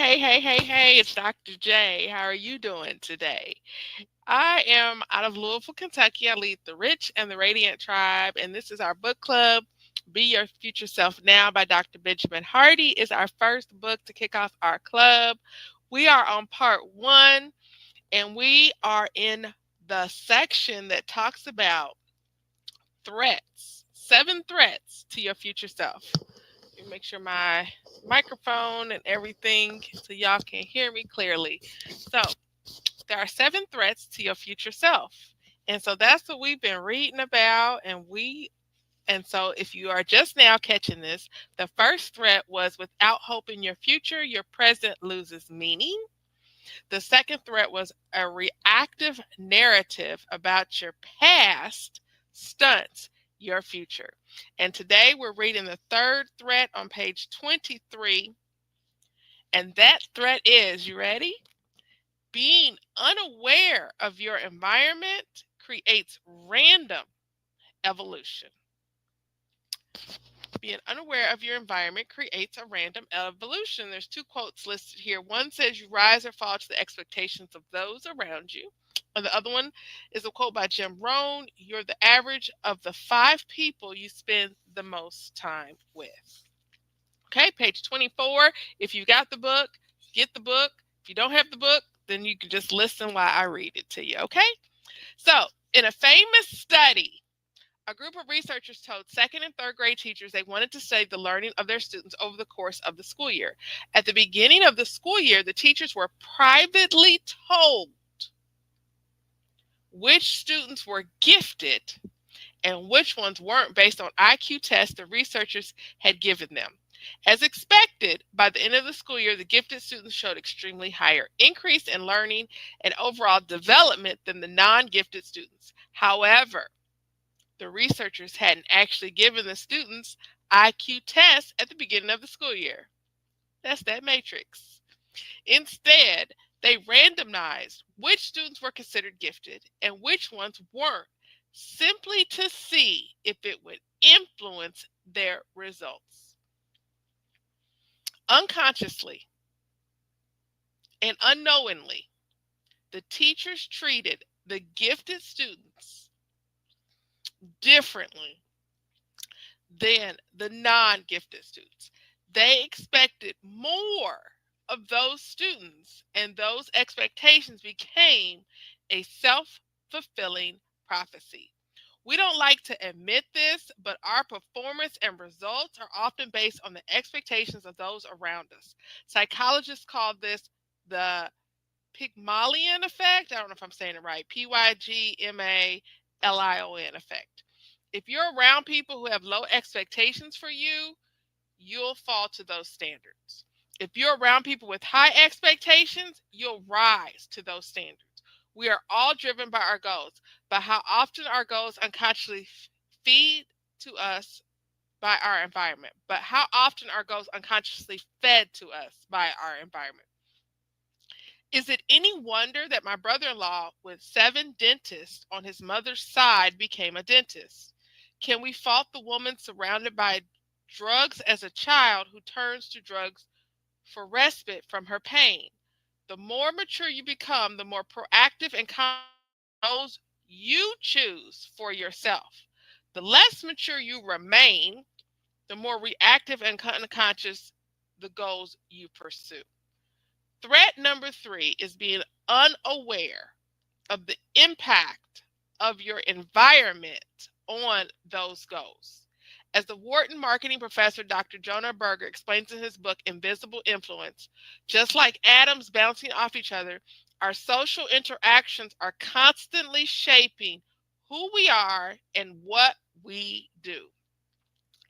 Hey, it's Dr. J. How are you doing today? I am out of Louisville, Kentucky. I lead the Rich and the Radiant Tribe, and this is our book club. Be Your Future Self Now by Dr. Benjamin Hardy is our first book to kick off our club. We are on part one, and we are in the section that talks about threats, 7 threats to your future self. Let me make sure my microphone and everything so y'all can hear me clearly. So, there are 7 threats to your future self. And so that's what we've been reading about. And so if you are just now catching this, the first threat was without hope in your future, your present loses meaning. The second threat was a reactive narrative about your past stunts your future. And today we're reading the third threat on page 23. And that threat is, you ready? Being unaware of your environment creates random evolution. Being unaware of your environment creates a random evolution. There's 2 quotes listed here. One says, "You rise or fall to the expectations of those around you." And the other one is a quote by Jim Rohn: "You're the average of the 5 people you spend the most time with." Okay, page 24. If you got the book, get the book. If you don't have the book, then you can just listen while I read it to you, okay? So, in a famous study, a group of researchers told second and third grade teachers they wanted to study the learning of their students over the course of the school year. At the beginning of the school year, the teachers were privately told which students were gifted and which ones weren't based on IQ tests the researchers had given them. As expected, by the end of the school year, the gifted students showed extremely higher increase in learning and overall development than the non-gifted students. However, the researchers hadn't actually given the students IQ tests at the beginning of the school year. That's that matrix. Instead, they randomized which students were considered gifted and which ones weren't, simply to see if it would influence their results. Unconsciously and unknowingly, the teachers treated the gifted students differently than the non-gifted students. They expected more of those students, and those expectations became a self-fulfilling prophecy. We don't like to admit this, but our performance and results are often based on the expectations of those around us. Psychologists call this the Pygmalion effect. I don't know if I'm saying it right. Pygmalion effect. If you're around people who have low expectations for you, you'll fall to those standards. If you're around people with high expectations, you'll rise to those standards. We are all driven by our goals, but how often our goals unconsciously feed to us by our environment, but how often our goals unconsciously fed to us by our environment. Is it any wonder that my brother-in-law with 7 dentists on his mother's side became a dentist? Can we fault the woman surrounded by drugs as a child who turns to drugs for respite from her pain? The more mature you become, the more proactive and those you choose for yourself. The less mature you remain, the more reactive and unconscious the goals you pursue. Threat number 3 is being unaware of the impact of your environment on those goals. As the Wharton marketing professor Dr. Jonah Berger explains in his book Invisible Influence, just like atoms bouncing off each other, our social interactions are constantly shaping who we are and what we do.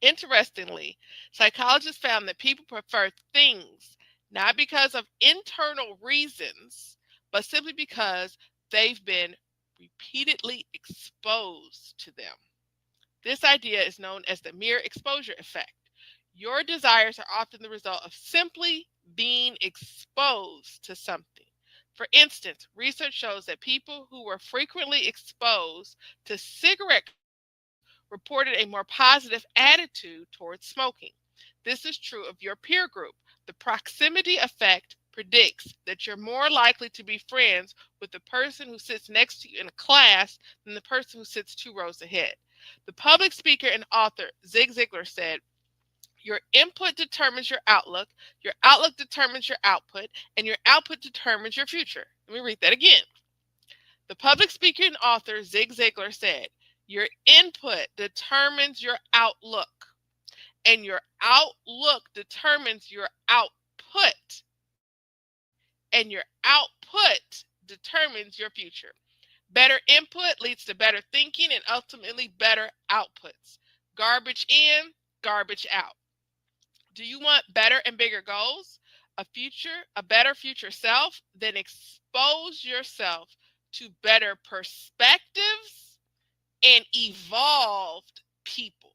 Interestingly, psychologists found that people prefer things not because of internal reasons, but simply because they've been repeatedly exposed to them. This idea is known as the mere exposure effect. Your desires are often the result of simply being exposed to something. For instance, research shows that people who were frequently exposed to cigarette reported a more positive attitude towards smoking. This is true of your peer group. The proximity effect predicts that you're more likely to be friends with the person who sits next to you in a class than the person who sits 2 rows ahead. The public speaker and author Zig Ziglar said, your input determines your outlook determines your output, and your output determines your future. Let me read that again. The public speaker and author Zig Ziglar said, your input determines your outlook, and your outlook determines your output, and your output determines your future. Better input leads to better thinking and ultimately better outputs. Garbage in, garbage out. Do you want better and bigger goals? A better future self? Then expose yourself to better perspectives and evolved people.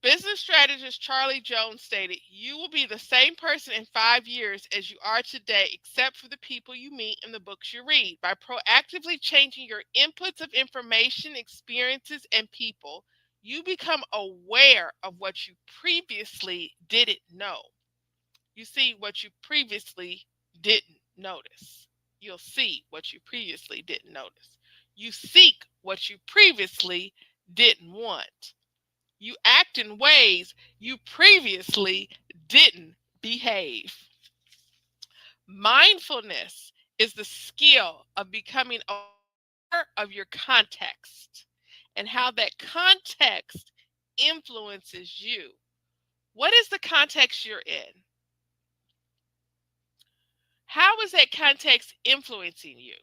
Business strategist Charlie Jones stated, you will be the same person in 5 years as you are today, except for the people you meet and the books you read. By proactively changing your inputs of information, experiences, and people, you become aware of what you previously didn't know. You see what you previously didn't notice. You'll see what you previously didn't notice. You seek what you previously didn't want. You act in ways you previously didn't behave. Mindfulness is the skill of becoming aware of your context and how that context influences you. What is the context you're in? How is that context influencing you?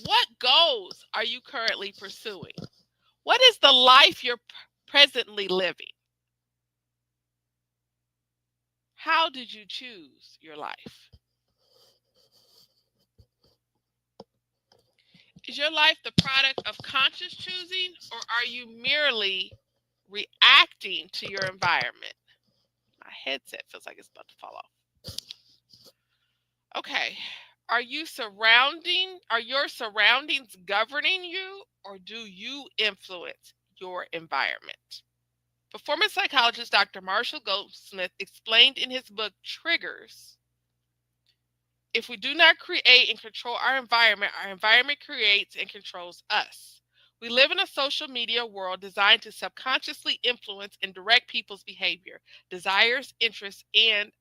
What goals are you currently pursuing? What is the life you're presently living? How did you choose your life? Is your life the product of conscious choosing, or are you merely reacting to your environment? My headset feels like it's about to fall off. Okay. Are your surroundings governing you, or do you influence your environment? Performance psychologist Dr. Marshall Goldsmith explained in his book Triggers, if we do not create and control our environment creates and controls us. We live in a social media world designed to subconsciously influence and direct people's behavior, desires, interests, and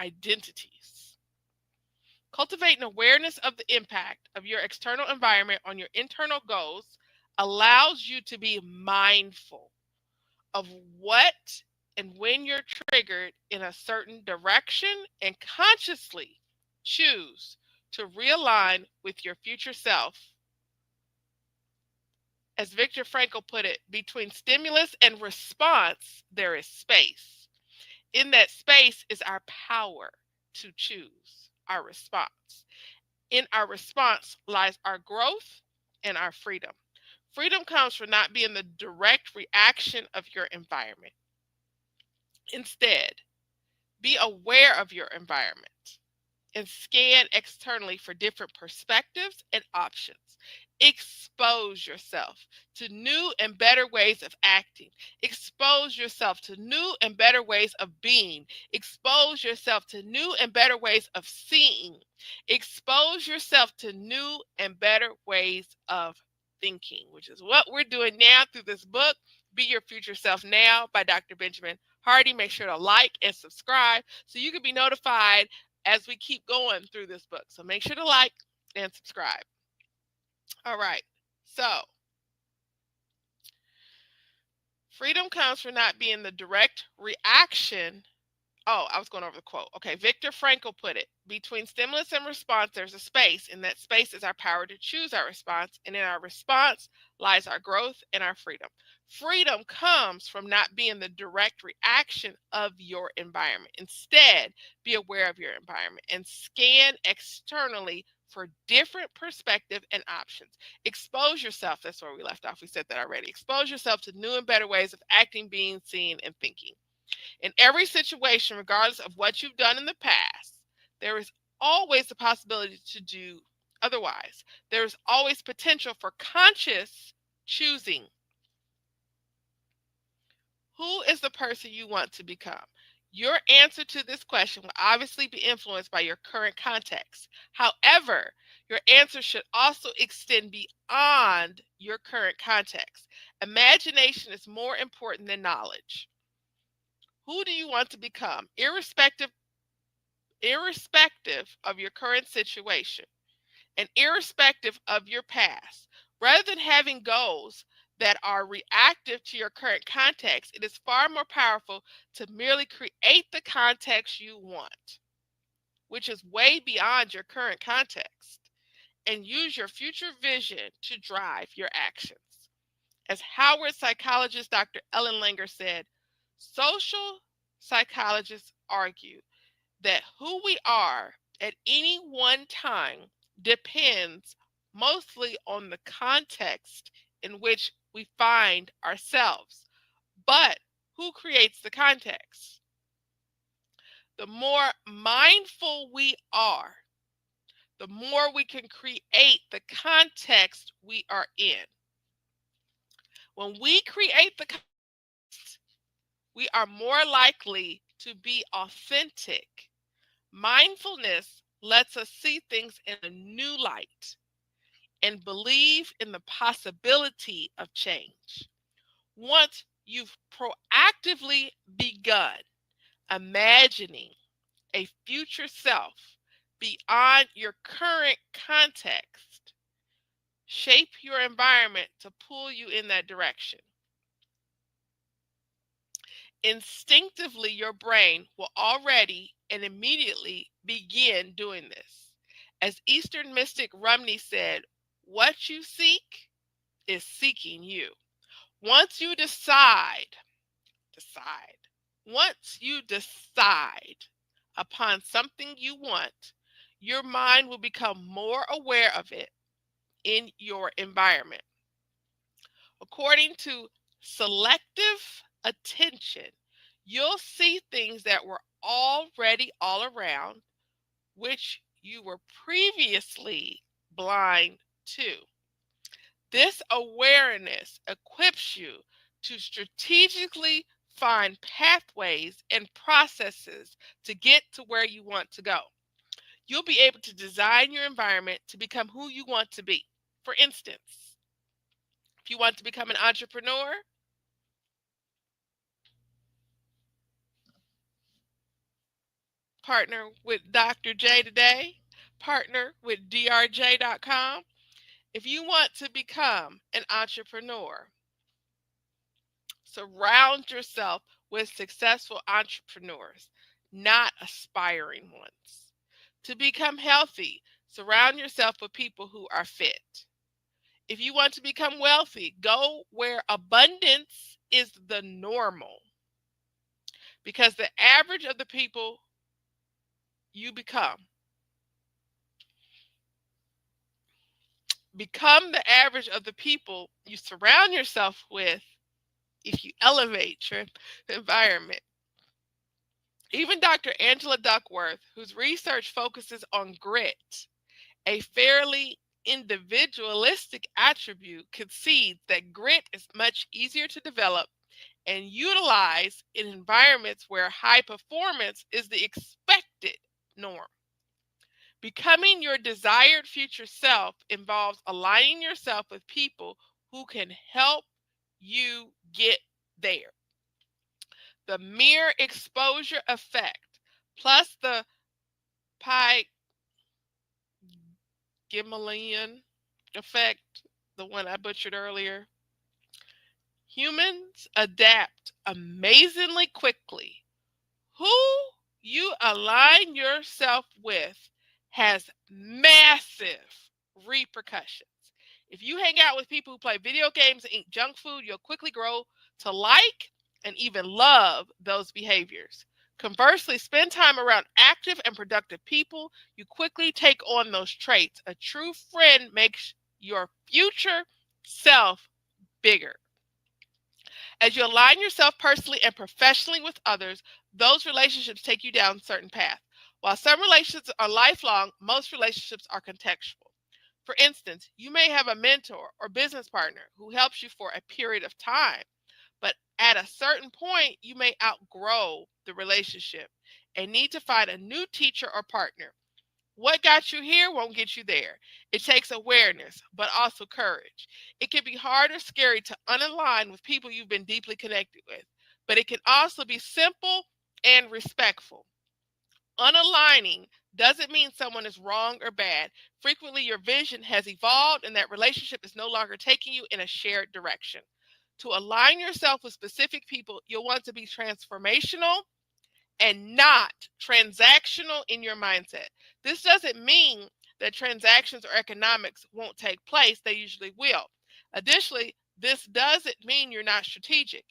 identities. Cultivating awareness of the impact of your external environment on your internal goals allows you to be mindful of what and when you're triggered in a certain direction and consciously choose to realign with your future self. As Viktor Frankl put it, between stimulus and response, there is space. In that space is our power to choose our response. In our response lies our growth and our freedom. Freedom comes from not being the direct reaction of your environment. Instead, be aware of your environment and scan externally for different perspectives and options. Expose yourself to new and better ways of acting. Expose yourself to new and better ways of being. Expose yourself to new and better ways of seeing. Expose yourself to new and better ways of thinking, which is what we're doing now through this book, Be Your Future Self Now by Dr. Benjamin Hardy. Make sure to like and subscribe so you can be notified as we keep going through this book. So make sure to like and subscribe. All right. So freedom comes from not being the direct reaction. Oh, I was going over the quote. Okay. Viktor Frankl put it, between stimulus and response, there's a space. In that space is our power to choose our response. And in our response lies our growth and our freedom. Freedom comes from not being the direct reaction of your environment. Instead, be aware of your environment and scan externally for different perspective and options. Expose yourself. That's where we left off. We said that already. Expose yourself to new and better ways of acting, being, seeing, and thinking. In every situation, regardless of what you've done in the past, there is always the possibility to do otherwise. There is always potential for conscious choosing. Who is the person you want to become? Your answer to this question will obviously be influenced by your current context. However, your answer should also extend beyond your current context. Imagination is more important than knowledge. Who do you want to become, irrespective of your current situation and irrespective of your past? Rather than having goals that are reactive to your current context, it is far more powerful to merely create the context you want, which is way beyond your current context, and use your future vision to drive your actions. As Howard psychologist Dr. Ellen Langer said, social psychologists argue that who we are at any one time depends mostly on the context in which we find ourselves. But who creates the context? The more mindful we are, the more we can create the context we are in. When we create the context, we are more likely to be authentic. Mindfulness lets us see things in a new light and believe in the possibility of change. Once you've proactively begun imagining a future self beyond your current context, shape your environment to pull you in that direction. Instinctively, your brain will already and immediately begin doing this. As Eastern mystic Rumney said, what you seek is seeking you. Once you once you decide upon something you want, your mind will become more aware of it in your environment. According to selective attention, you'll see things that were already all around, which you were previously blind to. This awareness equips you to strategically find pathways and processes to get to where you want to go. You'll be able to design your environment to become who you want to be. For instance, if you want to become an entrepreneur, partner with Dr. J today, partner with drj.com. If you want to become an entrepreneur, surround yourself with successful entrepreneurs, not aspiring ones. To become healthy, surround yourself with people who are fit. If you want to become wealthy, go where abundance is the normal. Because the average of the people you become the average of the people you surround yourself with if you elevate your environment. Even Dr. Angela Duckworth, whose research focuses on grit, a fairly individualistic attribute, concedes that grit is much easier to develop and utilize in environments where high performance is the expected norm. Becoming your desired future self involves aligning yourself with people who can help you get there. The mere exposure effect plus the Pygmalion effect, the one I butchered earlier. Humans adapt amazingly quickly. Who you align yourself with has massive repercussions. If you hang out with people who play video games and eat junk food, you'll quickly grow to like and even love those behaviors. Conversely, spend time around active and productive people. You quickly take on those traits. A true friend makes your future self bigger. As you align yourself personally and professionally with others, those relationships take you down certain paths. While some relationships are lifelong, most relationships are contextual. For instance, you may have a mentor or business partner who helps you for a period of time, But at a certain point, you may outgrow the relationship and need to find a new teacher or partner. What got you here won't get you there. It takes awareness, but also courage. It can be hard or scary to unalign with people you've been deeply connected with, but it can also be simple and respectful. Unaligning doesn't mean someone is wrong or bad. Frequently, your vision has evolved and that relationship is no longer taking you in a shared direction. To align yourself with specific people, you'll want to be transformational and not transactional in your mindset. This doesn't mean that transactions or economics won't take place, they usually will. Additionally, this doesn't mean you're not strategic.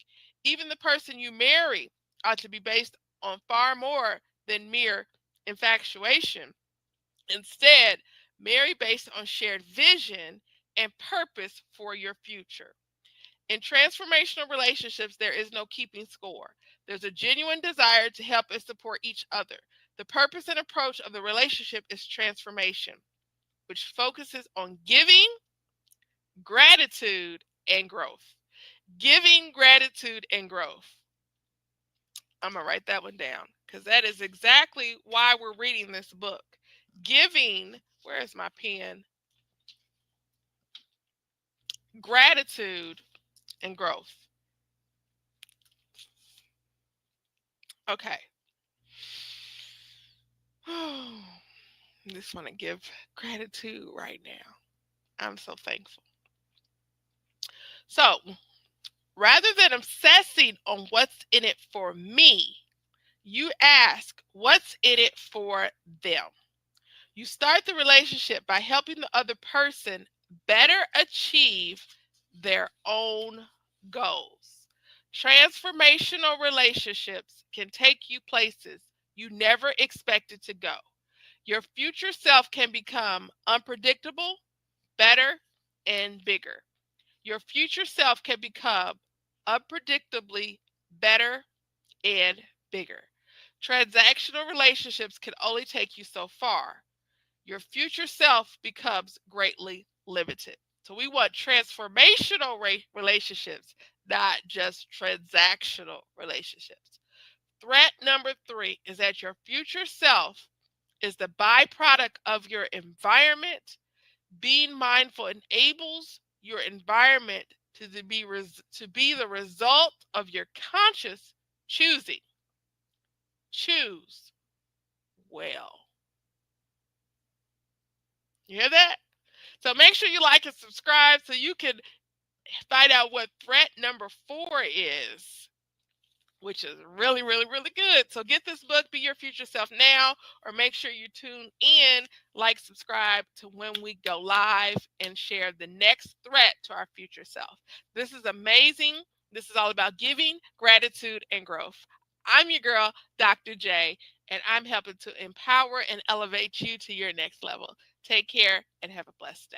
Even the person you marry ought to be based on far more than mere infatuation. Instead, marry based on shared vision and purpose for your future. In transformational relationships, there is no keeping score. There's a genuine desire to help and support each other. The purpose and approach of the relationship is transformation, which focuses on giving, gratitude, and growth. Giving, gratitude, and growth. I'm going to write that one down because that is exactly why we're reading this book. Giving, where is my pen? Gratitude and growth. Okay. I just want to give gratitude right now. I'm so thankful. So, rather than obsessing on what's in it for me, you ask, what's in it for them? You start the relationship by helping the other person better achieve their own goals. Transformational relationships can take you places you never expected to go. Your future self can become unpredictable, better, and bigger. Your future self can become unpredictably better and bigger. Transactional relationships can only take you so far. Your future self becomes greatly limited. So we want transformational relationships, not just transactional relationships. Threat number 3 is that your future self is the byproduct of your environment. Being mindful enables your environment to be the result of your conscious choosing. Choose well. You hear that? So make sure you like and subscribe so you can find out what threat number 4 is, which is really, really, really good. So get this book, Be Your Future Self Now, or make sure you tune in, like, subscribe to when we go live and share the next threat to our future self. This is amazing. This is all about giving, gratitude, and growth. I'm your girl, Dr. J, and I'm helping to empower and elevate you to your next level. Take care and have a blessed day.